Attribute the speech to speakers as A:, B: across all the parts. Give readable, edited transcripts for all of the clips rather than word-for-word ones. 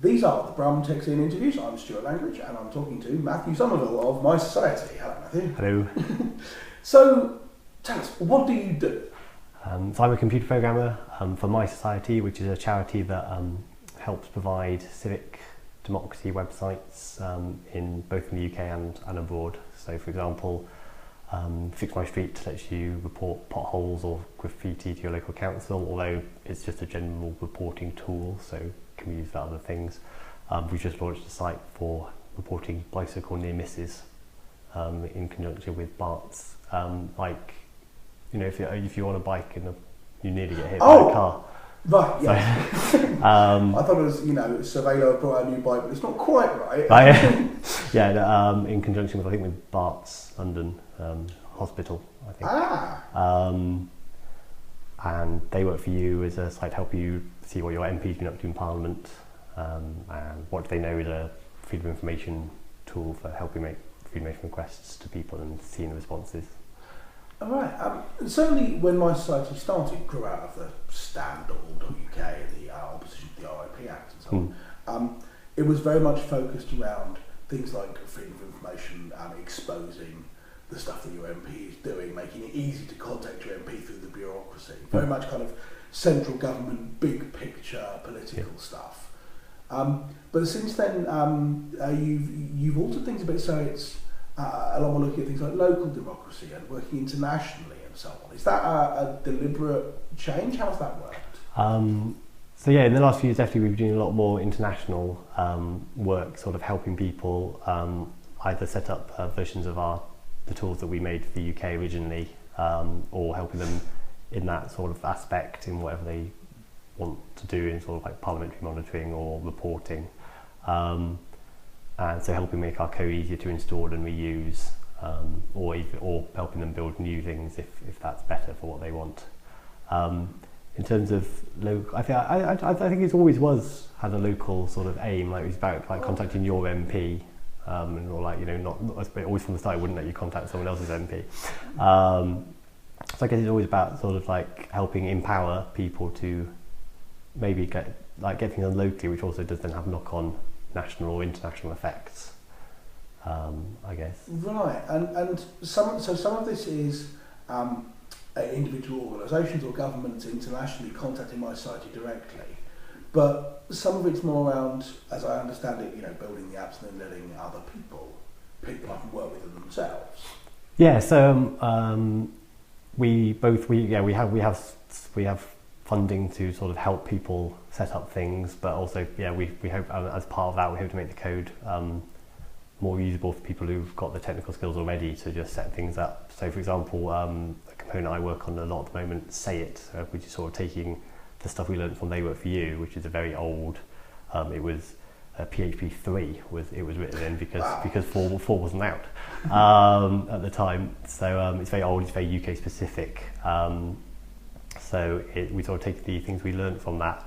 A: These are the Brum Tech Scene interviews. I'm Stuart Langridge and I'm talking to Matthew Somerville of MySociety. Hello, Matthew.
B: Hello.
A: So, tell us, what do you do?
B: So I'm a computer programmer for MySociety, which is a charity that helps provide civic democracy websites in both in the UK and abroad. So, for example, Fix My Street lets you report potholes or graffiti to your local council, although it's just a general reporting tool, so it can be used for other things. We've just launched a site for reporting bicycle near misses in conjunction with BARTs. Like, you know, if you're on a bike and you nearly get hit by a car.
A: Right, yeah.
B: So,
A: I thought it was, Somerville brought out a new bike, but it's not quite right.
B: Yeah, in conjunction with, I think, with BARTs London Hospital, I think. And they work for you as a site to help you see what your MP's been up to in Parliament, and what they know is a freedom of information tool for helping make freedom of information requests to people and seeing the responses.
A: All right. Certainly when MySociety started, it grew out of the stand.org.uk and the opposition to the RIP Act and so on. It was very much focused around things like freedom of information and exposing the stuff that your MP is doing, making it easy to contact your MP through the bureaucracy. Very much kind of central government, big picture, political stuff. But since then, you've altered things a bit, so it's along with looking at things like local democracy and working internationally and so on. Is that a deliberate change? How has that worked?
B: So yeah, in the last few years, definitely we've been doing a lot more international work, sort of helping people either set up versions of the tools that we made for the UK originally, or helping them in that sort of aspect in whatever they want to do in sort of like parliamentary monitoring or reporting. And so helping make our code easier to install and reuse, or helping them build new things if that's better for what they want. In terms of local, I think it always had a local sort of aim. Like it was about like contacting your MP, and or like not always from the start. I wouldn't let you contact someone else's MP. So I guess it's always about sort of like helping empower people to maybe get things done locally, which also does then have knock-on national or international effects, I guess. Right,
A: and some of this is individual organisations or governments internationally contacting MySociety directly, but some of it's more around, as I understand it, building the apps and then letting other people pick them up and work with them themselves.
B: Yeah, so we have funding to sort of help people set up things, but also we hope as part of that we hope to make the code more usable for people who've got the technical skills already to just set things up. So for example, a component I work on a lot at the moment, Say It, which is sort of taking the stuff we learned from They Work For You, which is a very old, it was PHP 3 was written in because 4 wasn't out at the time. So it's very old, it's very UK specific. So we sort of take the things we learned from that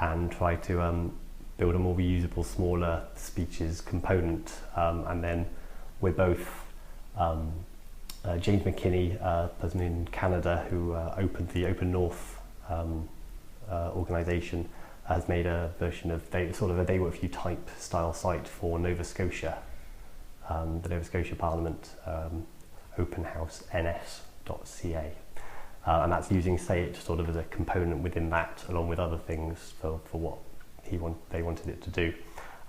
B: and try to build a more reusable, smaller speeches component. And then we're both, James McKinney, a person in Canada who opened the Open North organisation, has made a version of sort of a They Work For You type style site for Nova Scotia, the Nova Scotia Parliament, openhouseNS.ca. And that's using Say It sort of as a component within that, along with other things for what they wanted it to do.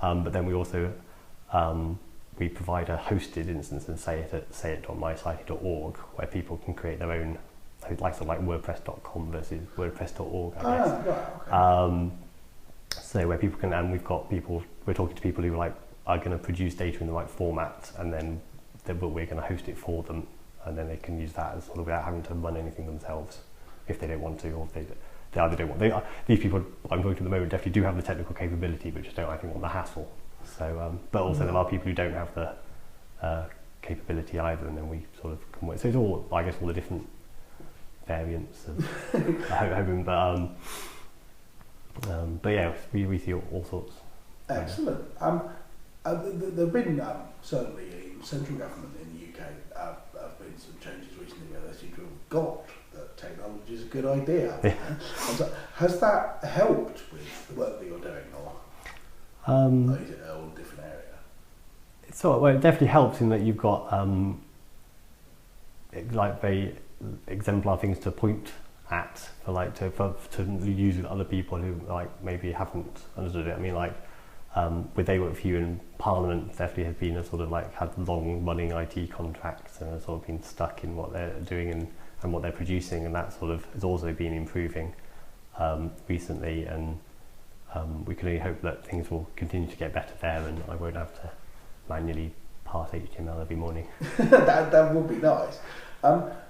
B: But then we also we provide a hosted instance in Say It at sayit.mysociety.org, where people can create their own, like WordPress.com versus WordPress.org, I guess.
A: Right, okay.
B: So where people can, and we're talking to people who are going to produce data in the right format, and then we're going to host it for them. And then they can use that as sort of without having to run anything themselves if they don't want to, or if they either don't want. These people I'm talking to at the moment definitely do have the technical capability, but just don't, I think, want the hassle. So, but also there are people who don't have the capability either, and then we sort of come with. So it's all, I guess, all the different variants of hoping, but yeah, we see all sorts.
A: Excellent. There have been certainly in central government in the UK have been some changes recently where they seem to have got that technology is a good idea.
B: Yeah.
A: So has that helped with the work that you're doing, or? Or is it a whole different area?
B: Well, it definitely helps in that you've got like very exemplar things to point at for like to use with other people who like maybe haven't understood it. I mean, like with They Work For You in Parliament, definitely has been a sort of like had long running IT contracts and has sort of been stuck in what they're doing and what they're producing, and that sort of has also been improving recently, and we can only hope that things will continue to get better there, and I won't have to manually parse HTML every morning.
A: that would be nice.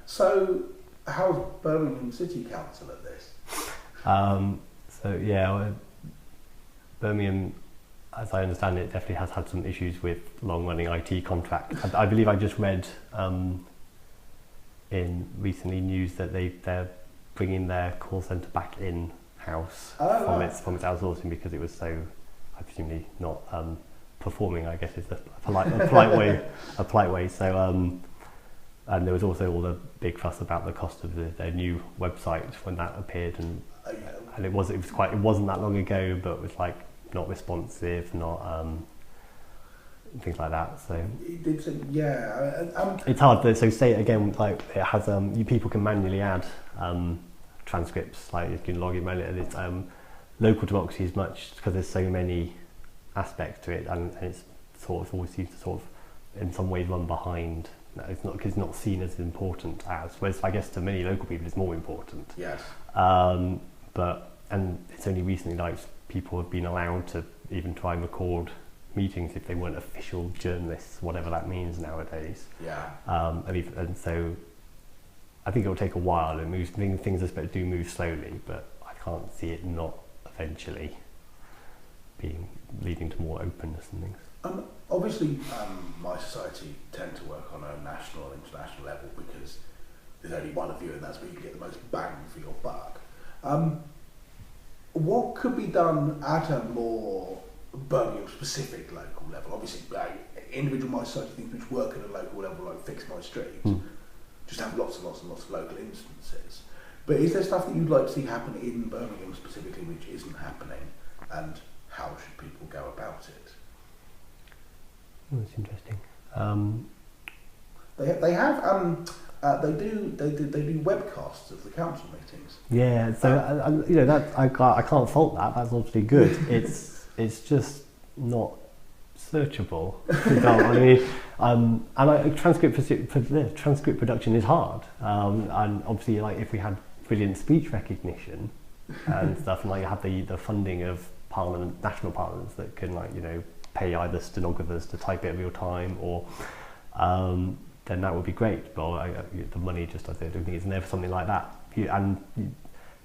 A: So how's Birmingham City Council at this?
B: Birmingham, as I understand it, definitely has had some issues with long-running IT contracts. I believe I just read in recently news that they're bringing their call centre back in-house from its outsourcing because it was so, I presumably, not performing, I guess is a polite way. So, and there was also all the big fuss about the cost of their new website when that appeared, and it wasn't that long ago, but it was like not responsive, not things like that. So
A: it did say,
B: it's hard. So say it again. Like it has people can manually add transcripts. Like you can log in manually. It's local democracy is much because there's so many aspects to it, and it's sort of always seems to sort of in some ways run behind. It's not because it's not seen as important as, whereas I guess to many local people it's more important.
A: Yes.
B: And it's only recently like people have been allowed to even try and record meetings if they weren't official journalists, whatever that means nowadays.
A: Yeah.
B: And so I think it will take a while. It moves, things do move slowly, but I can't see it not eventually leading to more openness and things.
A: Obviously, MySociety tend to work on a national and international level because there's only one of you, and that's where you can get the most bang for your buck. What could be done at a more Birmingham-specific local level? Obviously, individual MySociety things which work at a local level, like Fix My Street, just have lots and lots and lots of local instances. But is there stuff that you'd like to see happen in Birmingham specifically which isn't happening, and how should people go about it?
B: Oh, that's interesting.
A: They do webcasts of the council meetings.
B: Yeah, so that I can't fault that. That's obviously good. It's just not searchable. Transcript production is hard, and obviously, like if we had brilliant speech recognition and stuff, and like have the funding of Parliament, national parliaments that can pay either stenographers to type it at real time, or then that would be great. But the money I don't think it's never something like that.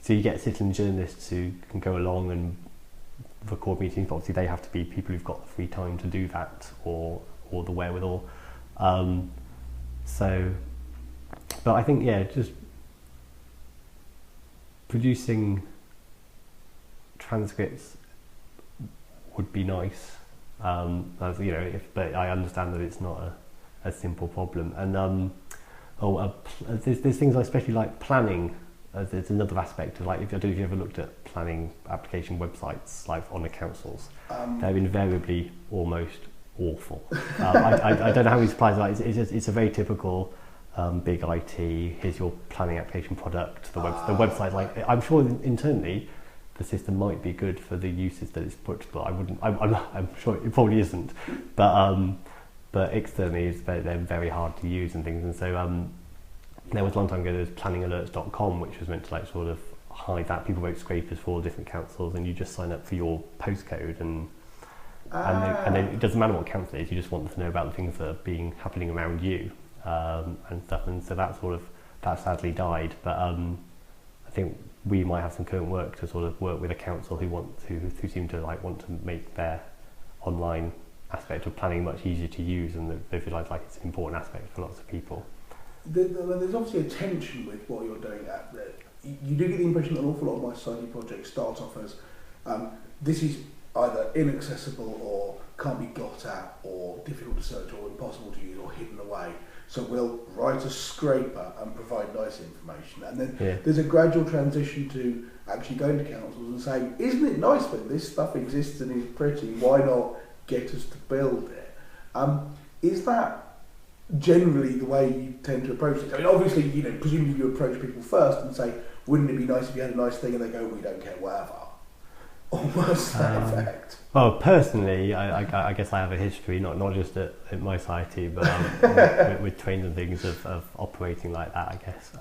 B: So you get citizen journalists who can go along and record meetings, but obviously they have to be people who've got the free time to do that, or the wherewithal. But I think just producing transcripts would be nice. But I understand that it's not a simple problem. And there's things I especially like planning. There's another aspect of I don't know if you ever looked at planning application websites like on the councils. They're invariably almost awful. I don't know how many suppliers it's a very typical big IT. Here's your planning application product. The website, I'm sure internally the system might be good for the uses that it's put, but I'm sure it probably isn't. But externally, they're very hard to use and things. And so there was a long time ago there was planningalerts.com, which was meant to sort of hide that. People wrote scrapers for different councils, and you just sign up for your postcode, and then it doesn't matter what council it is. You just want to know about the things that are happening around you and stuff. And so that sadly died. But I think we might have some current work to sort of work with a council who seem to want to make their online aspect of planning much easier to use, and they feel like it's an important aspect for lots of people.
A: There's obviously a tension with what you're doing. You do get the impression that an awful lot of MySociety projects start off as this is either inaccessible or can't be got at or difficult to search or impossible to use or hidden away. So we'll write a scraper and provide nice information. And then there's a gradual transition to actually going to councils and saying, isn't it nice when this stuff exists and is pretty? Why not get us to build it? Is that generally the way you tend to approach it? I mean, obviously, presumably you approach people first and say, wouldn't it be nice if you had a nice thing? And they go, we don't care, whatever. Almost that effect.
B: Well, personally, I guess I have a history, not just at MySociety, but with trains and things of operating like that. I guess.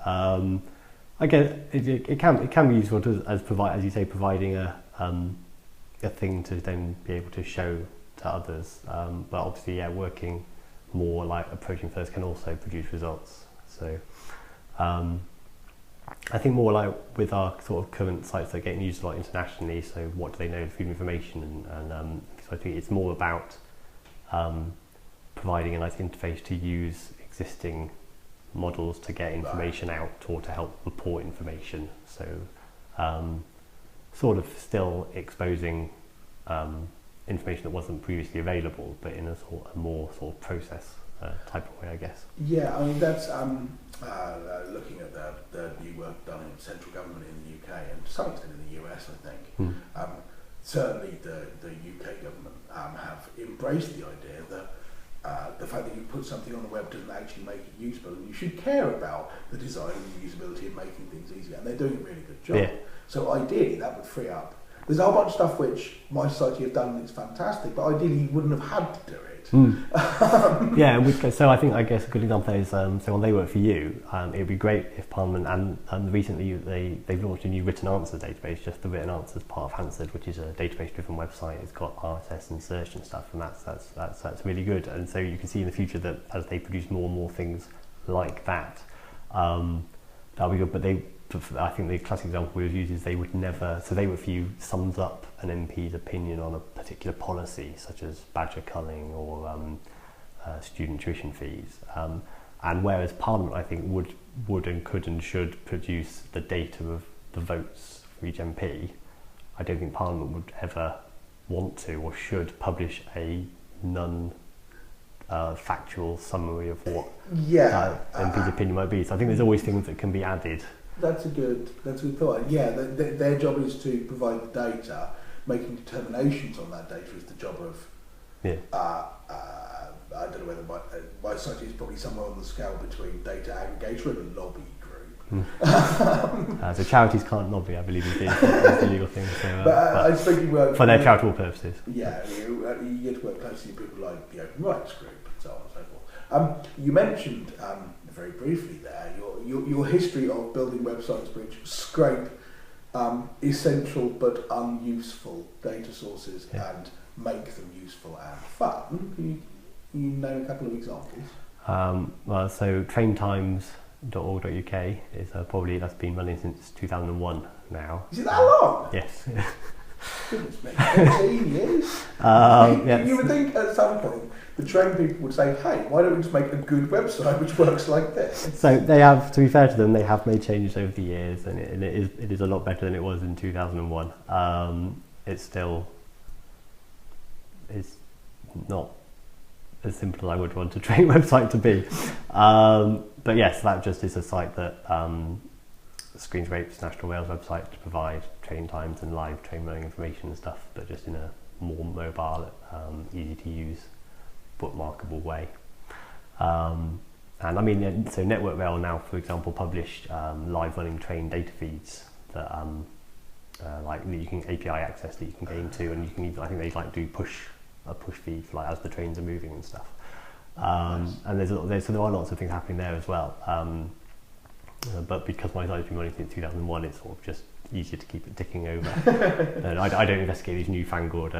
B: I guess it can be useful as you say, providing a thing to then be able to show to others. But obviously, working more like approaching first can also produce results. So. I think more like with our sort of current sites that are getting used a lot internationally, so what do they know of food information, and so I think it's more about providing a nice interface to use existing models to get information out or to help report information. So sort of still exposing information that wasn't previously available, but in a more sort of process type of way, I guess.
A: Yeah, I mean that's looking at the new work done in central government in the UK and to some extent in the US, I think. Certainly the UK government have embraced the idea that the fact that you put something on the web doesn't actually make it usable, and you should care about the design and the usability and making things easier, and they're doing a really good job. Yeah. So ideally that would free up. There's a whole bunch of stuff which MySociety have done and it's fantastic, but ideally you wouldn't have had to do it.
B: Yeah, so I guess a good example is so when they work for you, it would be great if Parliament and recently they've launched a new written answers database, just the written answers part of Hansard, which is a database-driven website. It's got RSS and search and stuff, and that's really good. And so you can see in the future that as they produce more and more things like that, that'll be good. But I think the classic example we would use is they would never, so they would for you sums up an MP's opinion on a particular policy, such as badger culling or student tuition fees. And whereas Parliament, I think, would and could and should produce the data of the votes for each MP, I don't think Parliament would ever want to or should publish a factual summary of what MP's opinion might be. So I think there's always things that can be added.
A: That's a good thought. Yeah, their job is to provide the data. Making determinations on that data is the job of. Yeah. I don't know whether MySociety is probably somewhere on the scale between data aggregator and a lobby group.
B: So charities can't lobby, I believe, is the legal thing. So,
A: but I was thinking
B: for their charitable purposes.
A: Yeah, you get to work closely with people like the Open Rights Group and so on and so forth. You mentioned very briefly there your history of building websites which scrape essential but unuseful data sources and make them useful and fun. Can you name a couple of examples?
B: Well, so traintimes.org.uk is probably, that's been running since 2001 now.
A: Is it that long?
B: Yes.
A: Goodness me, 18 years?
B: Yes.
A: You would think at some point the train people would say, hey, why don't we just make a good website which works like this?
B: So they have, to be fair to them, they have made changes over the years, and it is a lot better than it was in 2001. It's still, it's not as simple as I would want a train website to be. But yes, that just is a site that screens Rape's National Rail's website to provide train times and live train running information and stuff, but just in a more mobile, easy to use, bookmarkable way. And I mean, so Network Rail now, for example, published live running train data feeds that like you can API access that you can get into, and you can even, I think they like do a push feed for, like, as the trains are moving and stuff. Nice. And so there are lots of things happening there as well. But because my site's been running since 2001, it's sort of just easier to keep it ticking over. And I don't investigate these newfangled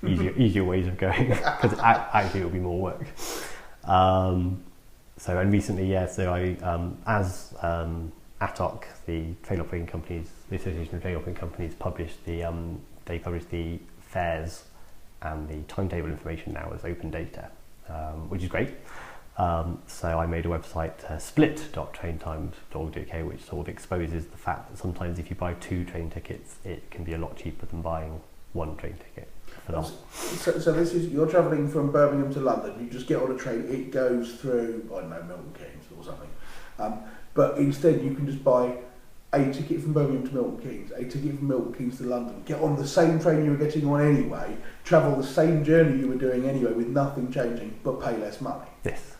B: easier ways of going, because actually it'll be more work. So, and recently, so I, as ATOC, the train operating companies, the Association of Train Operating Companies, published they published the fares and the timetable information now as open data, which is great. So I made a website, split.traintimes.org.uk, which sort of exposes the fact that sometimes if you buy 2 train tickets, it can be a lot cheaper than buying 1 train ticket. for that.
A: So this is, you're travelling from Birmingham to London, you just get on a train, it goes through, I don't know, Milton Keynes or something. But instead you can just buy a ticket from Birmingham to Milton Keynes, a ticket from Milton Keynes to London, get on the same train you were getting on anyway, travel the same journey you were doing anyway with nothing changing, but pay less money.
B: Yes.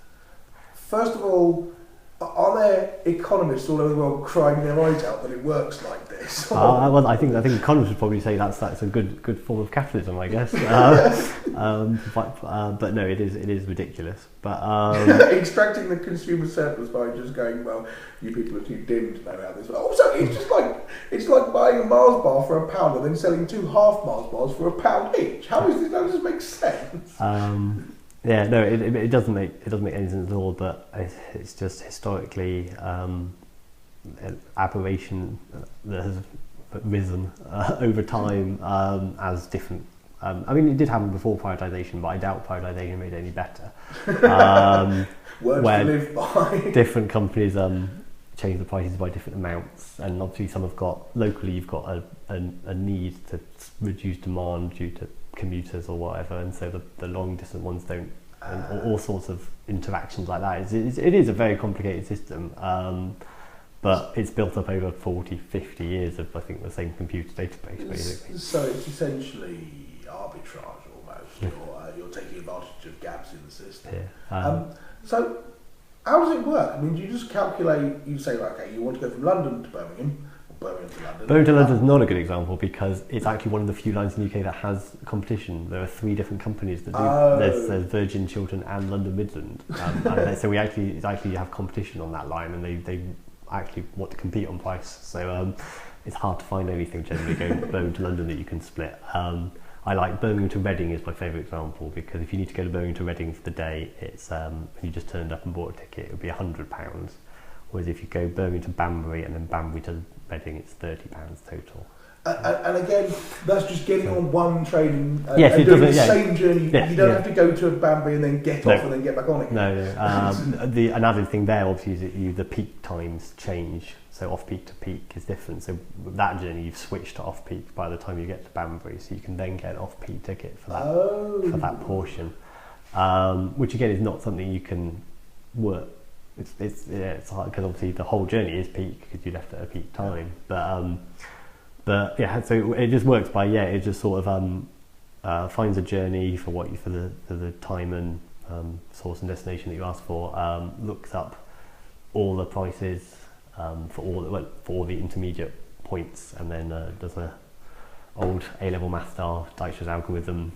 A: First of all, are there economists all over the world crying their eyes out that it works like this?
B: Well, I think economists would probably say that's a good form of capitalism, I guess. But no, it is ridiculous. But
A: extracting the consumer surplus by just going, well, you people are too dim to know how this. Also, it's like buying a Mars bar for £1 and then selling 2 half Mars bars for £1 each. How is this? How does this make sense?
B: Yeah, no, it doesn't make any sense at all. But it's just historically an aberration that has risen over time as different. I mean, it did happen before privatisation, but I doubt privatisation made it any better.
A: Words to live by.
B: Different companies change the prices by different amounts, and obviously some have got locally. You've got a need to reduce demand due to commuters or whatever, and so the long distance ones don't, and all sorts of interactions like that. It is a very complicated system, but it's built up over 40-50 years of, I think, the same computer database basically.
A: So it's essentially arbitrage almost. You're taking advantage of gaps in the system.
B: Yeah.
A: So how does it work? I mean, do you just calculate, you say, okay, you want to go from London to Birmingham, Birmingham to London.
B: Birmingham to London is not a good example because it's actually one of the few lines in the UK that has competition. There are 3 different companies that do. There's Virgin, Chiltern, and London Midland. And so we actually have competition on that line, and they actually want to compete on price. So it's hard to find anything generally going Birmingham to London that you can split. I like Birmingham to Reading is my favourite example, because if you need to go to Birmingham to Reading for the day, it's if you just turned up and bought a ticket, it would be £100. Whereas if you go Birmingham to Banbury and then Banbury to Reading, it's £30 total.
A: And again, that's just getting on one train and,
B: yes,
A: and doing the
B: yeah.
A: same journey.
B: Yeah,
A: you don't have to go to Banbury and then get off and then get back on again.
B: No. Another thing there, obviously, is that the peak times change. So off-peak to peak is different. So with that journey, you've switched to off-peak by the time you get to Banbury, so you can then get an off-peak ticket for that portion, which again is not something you can work. It's hard because obviously the whole journey is peak because you left at a peak time. But yeah, so it just works by it just sort of finds a journey for the time and source and destination that you ask for. Looks up all the prices for all the intermediate points, and then does a old A-level math style Dijkstra's algorithm,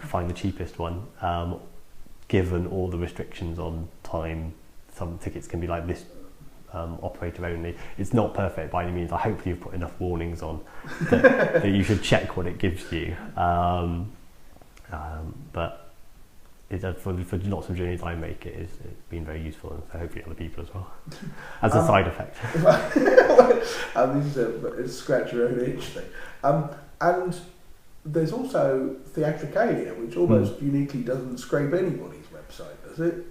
B: find the cheapest one. Given all the restrictions on time, some tickets can be like this. Operator only. It's not perfect by any means. I hope you've put enough warnings on that you should check what it gives you. But it does, for lots of journeys I make, it's been very useful, and so hopefully other people as well, as a side effect.
A: This is a scratch your own itch thing. And there's also Theatricalia, which almost uniquely doesn't scrape anybody's website, does it?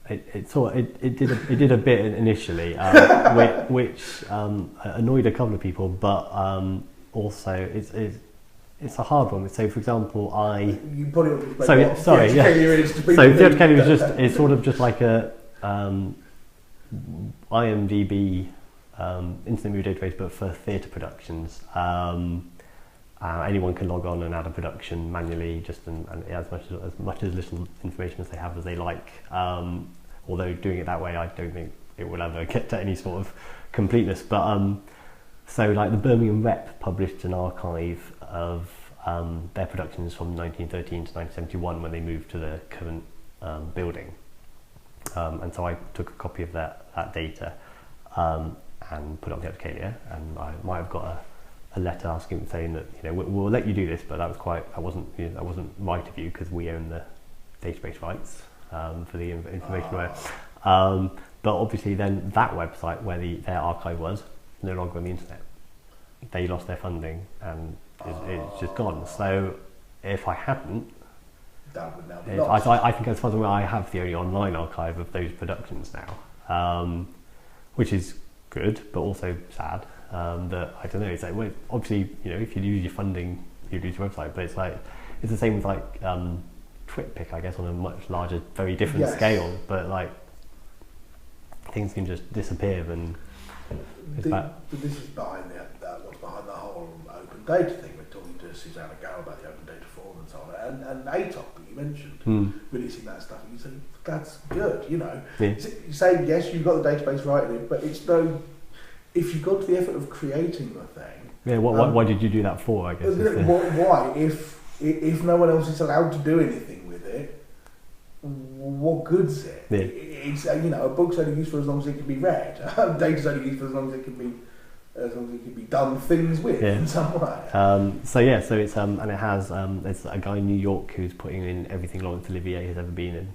B: It did a bit initially, which annoyed a couple of people, but also it's a hard one. So, for example,
A: you probably want to explain what Theatricalia is to people.
B: So Theatricalia is sort of just like a IMDb instant movie database, but for theatre productions. Anyone can log on and add a production manually, and as much as little information as they have as they like. Although doing it that way, I don't think it will ever get to any sort of completeness. But so like the Birmingham Rep published an archive of their productions from 1913 to 1971 when they moved to the current building, and so I took a copy of that data and put it on Theatricalia, and I might have got a letter asking, saying that we'll let you do this, but that wasn't right of you because we own the database rights for the information. But obviously, then that website where their archive was no longer on the internet. They lost their funding and it's just gone. So if I hadn't,
A: that would now be lost.
B: I think as far as I'm aware, I have the only online archive of those productions now, which is good, but also sad. That I don't know. It's like, well, obviously, if you lose your funding, you lose your website. But it's like it's the same with like TwitPic, I guess, on a much larger, very different scale. But like things can just disappear and
A: this is behind what's behind the whole open data thing. We're talking to Susanna Gow about the Open Data Forum and so on, and ATOP that you mentioned, releasing that stuff, and you say that's good, you know.
B: Yeah.
A: You say yes, you've got the database right in it, but it's no. If you go to the effort of creating the thing,
B: yeah. Why did you do that for? I guess.
A: Why, if no one else is allowed to do anything with it, what good's it?
B: Yeah.
A: It's a book's only used for as long as it can be read. Data's only used for as long as it can be done things with in some way.
B: So it's and it has there's a guy in New York who's putting in everything Laurence Olivier has ever been in.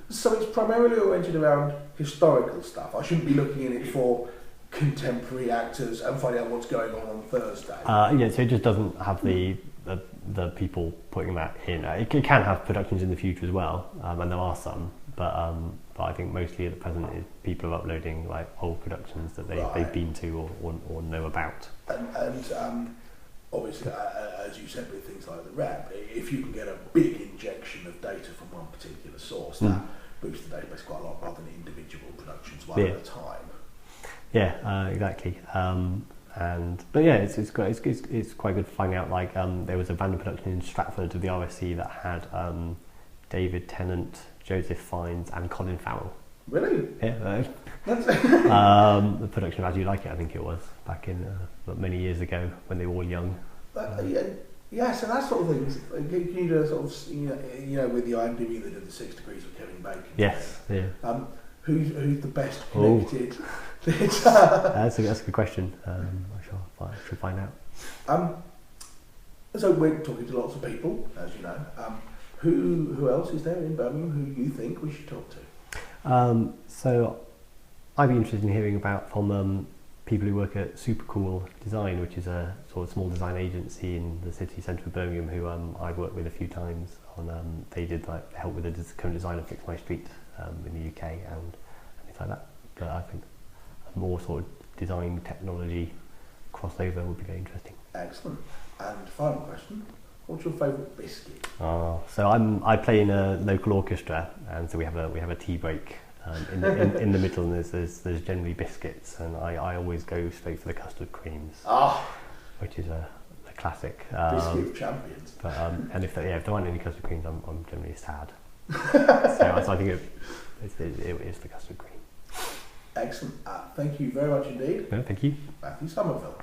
A: So it's primarily oriented around historical stuff. I shouldn't be looking in it for contemporary actors and finding out what's going on Thursday.
B: So it just doesn't have the people putting that in. It can have productions in the future as well, and there are some, but I think mostly at the present is people are uploading like old productions that they've been to or know about.
A: And obviously, as you said with things like the rep, if you can get a big injection of data from one particular source, that boosts the database quite a lot rather than individual productions one at a time.
B: Yeah, exactly. But yeah, it's quite good to find out. Like there was a random production in Stratford of the RSC that had David Tennant, Joseph Fiennes, and Colin Farrell.
A: Really?
B: Yeah. The production of As You Like It, I think it was back in many years ago when they were all young.
A: Yeah, so that sort of things. Can you do a sort of with the IMDb they did the 6 Degrees of Kevin Bacon?
B: Yes. Yeah.
A: Who's the best connected?
B: That's a good question. I should find out.
A: So we're talking to lots of people, as you know. Who else is there in Birmingham who you think we should talk to?
B: So I'd be interested in hearing about from people who work at Super Cool Design, which is a sort of small design agency in the city centre of Birmingham, who I've worked with a few times on. They did help with the current design of Fix My Street in the UK and things like that. But I think a more sort of design technology crossover would be very interesting.
A: Excellent. And final question: what's your favourite biscuit?
B: So I play in a local orchestra, and so we have a tea break in the middle, and there's generally biscuits, and I always go straight for the custard creams, which is a classic.
A: Biscuit of champions.
B: But and if there aren't any custard creams, I'm generally sad. so I think it is the custard cream.
A: Excellent. Thank you very much indeed.
B: No, thank you.
A: Matthew Somerville.